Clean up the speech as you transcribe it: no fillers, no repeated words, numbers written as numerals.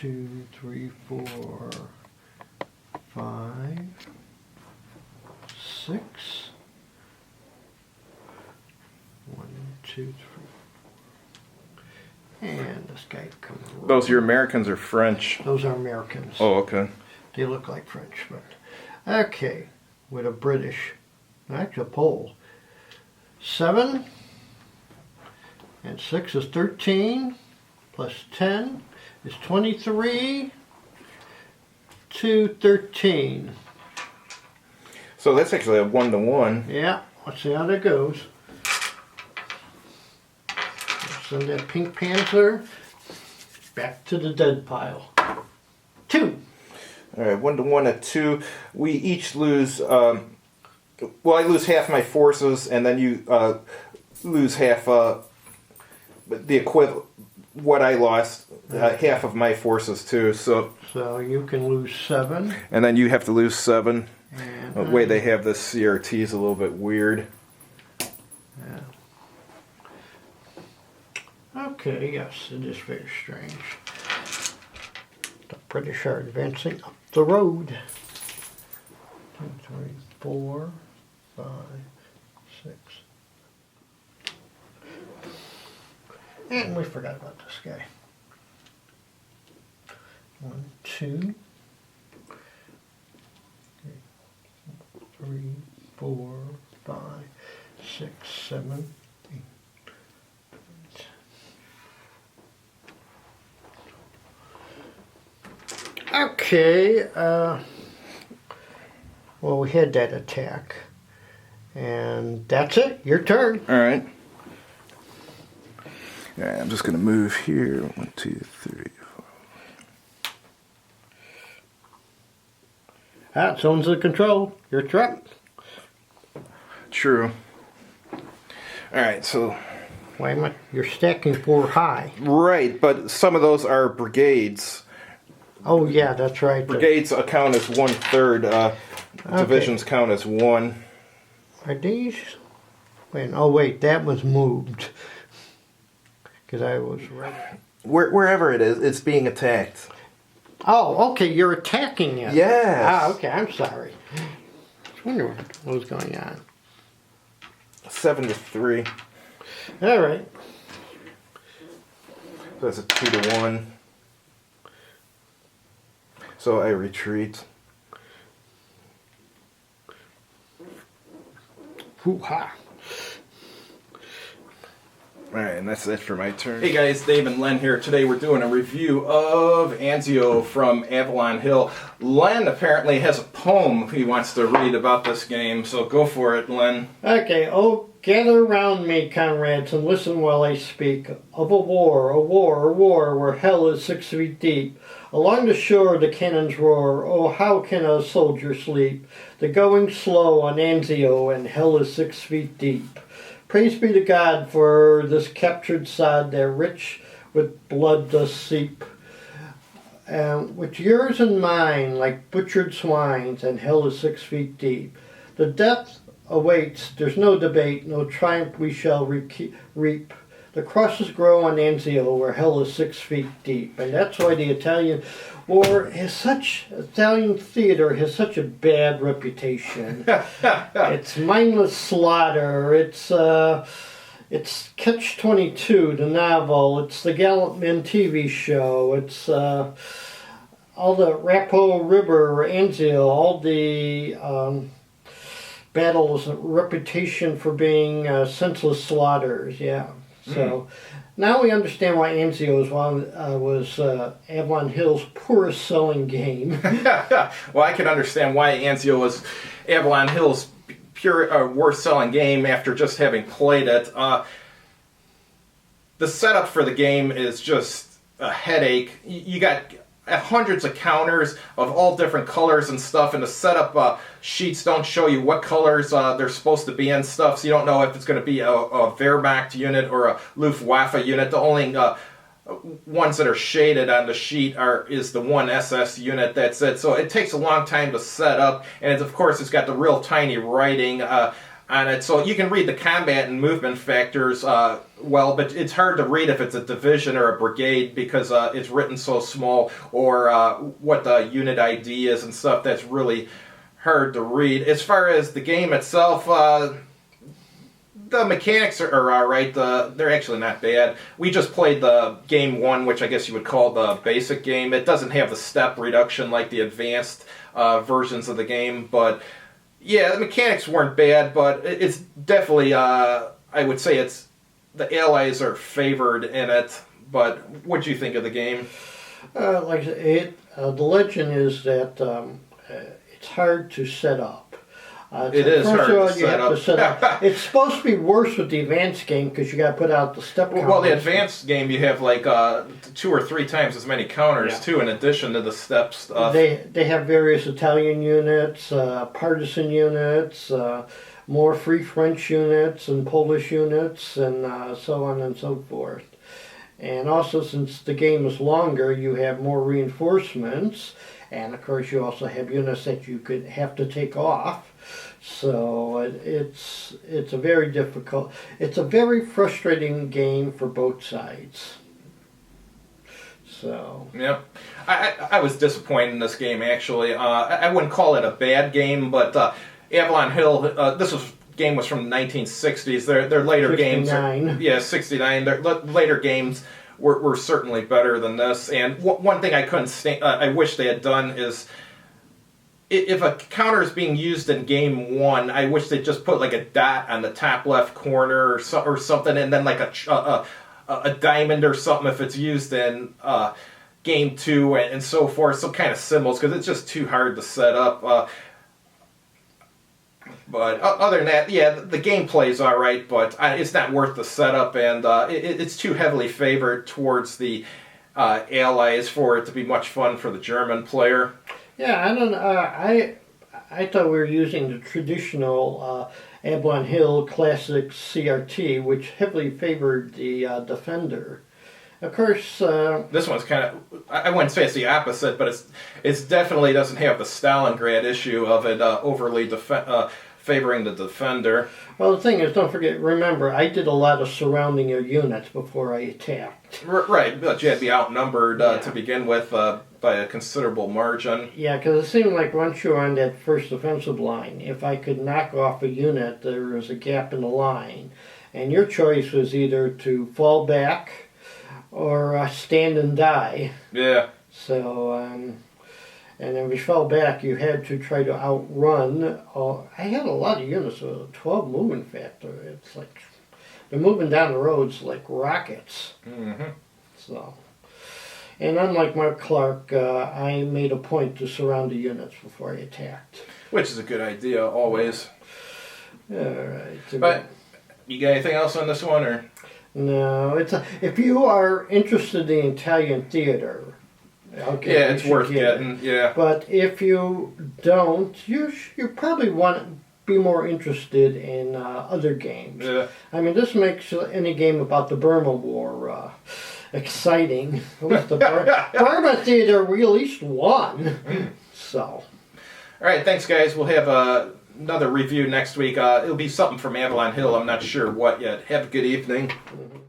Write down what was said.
2, 3, 4, 5, 6. 1, 2, 3. And this guy comes. Those are Americans or French? Those are Americans. Oh, okay. They look like French, but okay. With a British, actually a Pole. 7 and 6 is 13. Plus 10 is 23 to 13. So that's actually a 1-to-1. Yeah, let's see how that goes. Send that pink panther back to the dead pile. 2. All right, 1-to-1 at 2. We each lose. Well, I lose half my forces, and then you lose half. The equivalent. What I lost, half of my forces too. So you can lose 7. And then you have to lose 7. And the way they have this CRT is a little bit weird. Yeah. Okay, yes, it is very strange. The British are advancing up the road. 2, 3, 4, 5, 6. And we forgot about this guy. 1, 2, 3, 4, 5, 6, 7, 8. Okay, well, we had that attack. And that's it. Your turn. All right. All right, I'm just going to move here. 1, 2, 3, 4. That zone's the control. Your trap. True. All right, so. Wait a minute. You're stacking 4 high. Right, but some of those are brigades. Oh, yeah, that's right. Brigades count as 1/3. Divisions count as 1. Are these? Wait, oh, wait, that was moved. Because I was ready. Wherever it is, it's being attacked. Oh, okay, you're attacking it. Yes. Ah, okay, I'm sorry. I was wondering what was going on. 7 to 3. All right. So that's a 2-to-1. So I retreat. Hoo-ha. Alright, and that's it for my turn. Hey guys, Dave and Len here. Today we're doing a review of Anzio from Avalon Hill. Len apparently has a poem he wants to read about this game, so go for it, Len. Okay, oh, gather round me, comrades, and listen while I speak of a war where hell is 6 feet deep. Along the shore the cannons roar, oh, how can a soldier sleep? The going slow on Anzio, and hell is 6 feet deep. Praise be to God for this captured sod that rich with blood does seep. With yours and mine, like butchered swines, and hell is 6 feet deep. The depth awaits, there's no debate, no triumph we shall reap. The crosses grow on Anzio, where hell is 6 feet deep. And that's why the Italian Italian theater has such a bad reputation. It's mindless slaughter. It's Catch-22, the novel. It's the Gallant Men TV show. It's all the Rapo River, Anzio, all the battles, reputation for being senseless slaughters. Yeah. So now we understand why Anzio was Avalon Hill's poorest selling game. Well, I can understand why Anzio was Avalon Hill's worst selling game after just having played it. The setup for the game is just a headache. You got hundreds of counters of all different colors and stuff, and the setup sheets don't show you what colors they're supposed to be and stuff, so you don't know if it's going to be a Wehrmacht unit or a Luftwaffe unit. The only ones that are shaded on the sheet is the one SS unit, that's it. So it takes a long time to set up, and of course it's got the real tiny writing. on it, so you can read the combat and movement factors well, but it's hard to read if it's a division or a brigade because it's written so small, or what the unit ID is and stuff. That's really hard to read. As far as the game itself, the mechanics are alright. They're actually not bad. We just played the game 1, which I guess you would call the basic game. It doesn't have the step reduction like the advanced versions of the game, but yeah, the mechanics weren't bad, but it's definitely, I would say it's, the allies are favored in it, but what do you think of the game? Like the legend is that it's hard to set up. It is hard to set up. It's supposed to be worse with the advanced game because you got to put out the step counters. Well, the advanced game you have like 2 or 3 times as many counters too, in addition to the step stuff. They have various Italian units, partisan units, more Free French units and Polish units, and so on and so forth. And also, since the game is longer, you have more reinforcements, and of course you also have units that you could have to take off. So it's a very difficult, it's a very frustrating game for both sides. So yeah, I was disappointed in this game actually. I wouldn't call it a bad game, but Avalon Hill, game was from the 1960s. Their later 69. games, yeah, 69. Their later games were certainly better than this. And one thing I couldn't stand, I wish they had done is, if a counter is being used in game 1, I wish they'd just put like a dot on the top left corner or something, and then like a diamond or something if it's used in game 2 and so forth. Some kind of symbols, because it's just too hard to set up. But other than that, yeah, the gameplay's all right, but it's not worth the setup, and it's too heavily favored towards the allies for it to be much fun for the German player. yeah, I don't know. I thought we were using the traditional Avalon Hill Classic CRT, which heavily favored the Defender. Of course, this one's kind of, I wouldn't say it's the opposite, but it's definitely doesn't have the Stalingrad issue of it overly favoring the Defender. well, the thing is, don't forget, remember, I did a lot of surrounding your units before I attacked. Right, but you had to be outnumbered to begin with by a considerable margin. Yeah, because it seemed like once you were on that first defensive line, if I could knock off a unit, there was a gap in the line. And your choice was either to fall back or stand and die. Yeah. So, and if you fell back, you had to try to outrun. I had a lot of units with a 12 moving factor. It's like they're moving down the roads like rockets. Mm-hmm. So, and unlike Mark Clark, I made a point to surround the units before I attacked. Which is a good idea, always. All right. But you got anything else on this one, or? No, if you are interested in Italian theater, okay, yeah, it's worth getting. Yeah. But if you don't, you probably want to be more interested in other games. Yeah. I mean, this makes any game about the Burma War exciting. At least the Burma theater we at least won. So. All right, thanks, guys. We'll have another review next week. It'll be something from Avalon Hill. I'm not sure what yet. Have a good evening. Mhm.